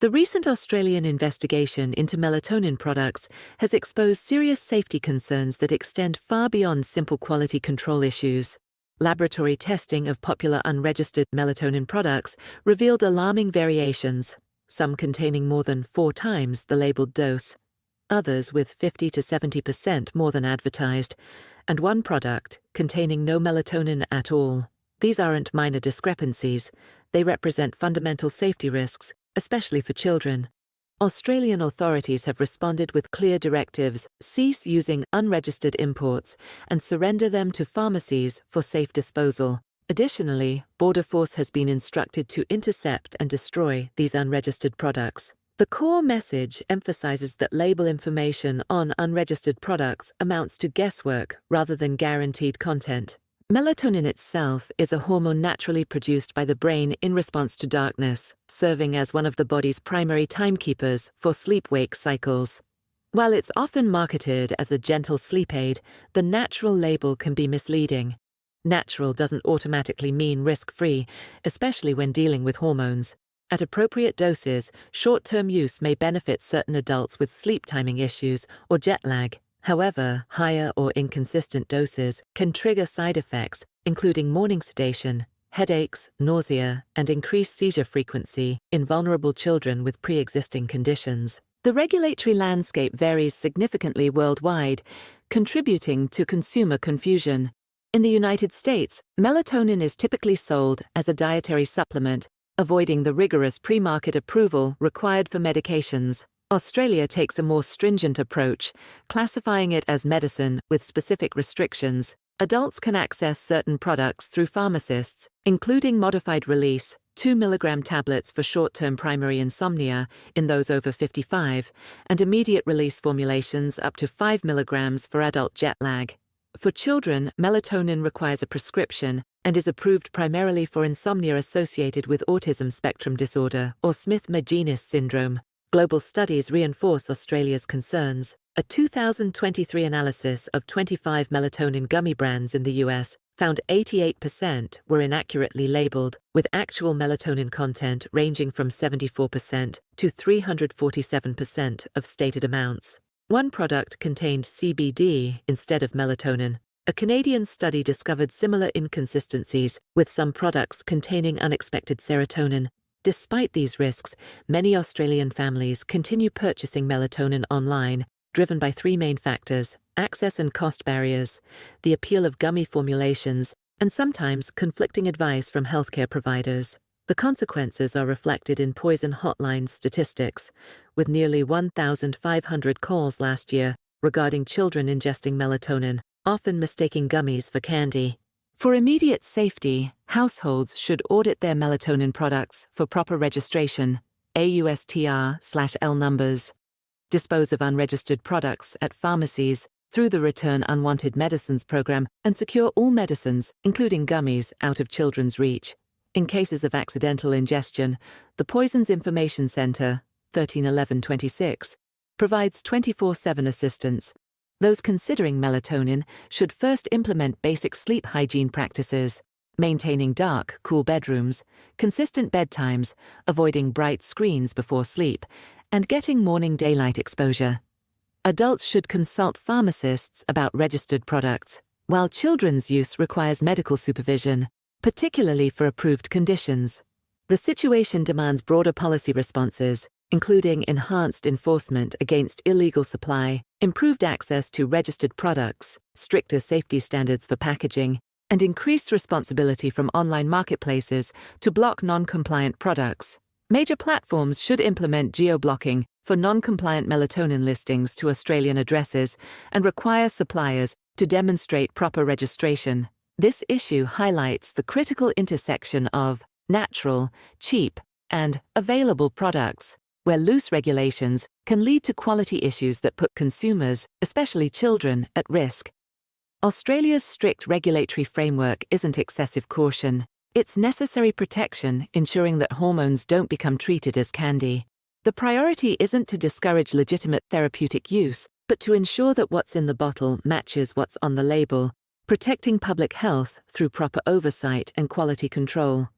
The recent Australian investigation into melatonin products has exposed serious safety concerns that extend far beyond simple quality control issues. Laboratory testing of popular unregistered melatonin products revealed alarming variations, some containing more than 4 times the labeled dose, others with 50 to 70% more than advertised, and one product containing no melatonin at all. These aren't minor discrepancies, they represent fundamental safety risks, especially for children. Australian authorities have responded with clear directives: cease using unregistered imports and surrender them to pharmacies for safe disposal. Additionally, Border Force has been instructed to intercept and destroy these unregistered products. The core message emphasizes that label information on unregistered products amounts to guesswork rather than guaranteed content. Melatonin itself is a hormone naturally produced by the brain in response to darkness, serving as one of the body's primary timekeepers for sleep-wake cycles. While it's often marketed as a gentle sleep aid, the natural label can be misleading. Natural doesn't automatically mean risk-free, especially when dealing with hormones. At appropriate doses, short-term use may benefit certain adults with sleep timing issues or jet lag. However, higher or inconsistent doses can trigger side effects, including morning sedation, headaches, nausea, and increased seizure frequency in vulnerable children with pre-existing conditions. The regulatory landscape varies significantly worldwide, contributing to consumer confusion. In the United States, melatonin is typically sold as a dietary supplement, avoiding the rigorous pre-market approval required for medications. Australia takes a more stringent approach, classifying it as medicine with specific restrictions. Adults can access certain products through pharmacists, including modified release, 2 mg tablets for short-term primary insomnia in those over 55, and immediate release formulations up to 5 mg for adult jet lag. For children, melatonin requires a prescription and is approved primarily for insomnia associated with autism spectrum disorder or Smith-Magenis syndrome. Global studies reinforce Australia's concerns. A 2023 analysis of 25 melatonin gummy brands in the US found 88% were inaccurately labeled, with actual melatonin content ranging from 74% to 347% of stated amounts. One product contained CBD instead of melatonin. A Canadian study discovered similar inconsistencies, with some products containing unexpected serotonin. Despite these risks, many Australian families continue purchasing melatonin online, driven by 3 main factors: access and cost barriers, the appeal of gummy formulations, and sometimes conflicting advice from healthcare providers. The consequences are reflected in poison hotline statistics, with nearly 1,500 calls last year regarding children ingesting melatonin, often mistaking gummies for candy. For immediate safety, households should audit their melatonin products for proper registration, AUSTR/L numbers, dispose of unregistered products at pharmacies through the Return Unwanted Medicines program, and secure all medicines, including gummies, out of children's reach. In cases of accidental ingestion, the Poisons Information Center, 131126, provides 24/7 assistance. Those considering melatonin should first implement basic sleep hygiene practices, maintaining dark, cool bedrooms, consistent bedtimes, avoiding bright screens before sleep, and getting morning daylight exposure. Adults should consult pharmacists about registered products, while children's use requires medical supervision, particularly for approved conditions. The situation demands broader policy responses, including enhanced enforcement against illegal supply, improved access to registered products, stricter safety standards for packaging, and increased responsibility from online marketplaces to block non-compliant products. Major platforms should implement geo-blocking for non-compliant melatonin listings to Australian addresses and require suppliers to demonstrate proper registration. This issue highlights the critical intersection of natural, cheap, and available products, where loose regulations can lead to quality issues that put consumers, especially children, at risk. Australia's strict regulatory framework isn't excessive caution. It's necessary protection, ensuring that hormones don't become treated as candy. The priority isn't to discourage legitimate therapeutic use, but to ensure that what's in the bottle matches what's on the label, protecting public health through proper oversight and quality control.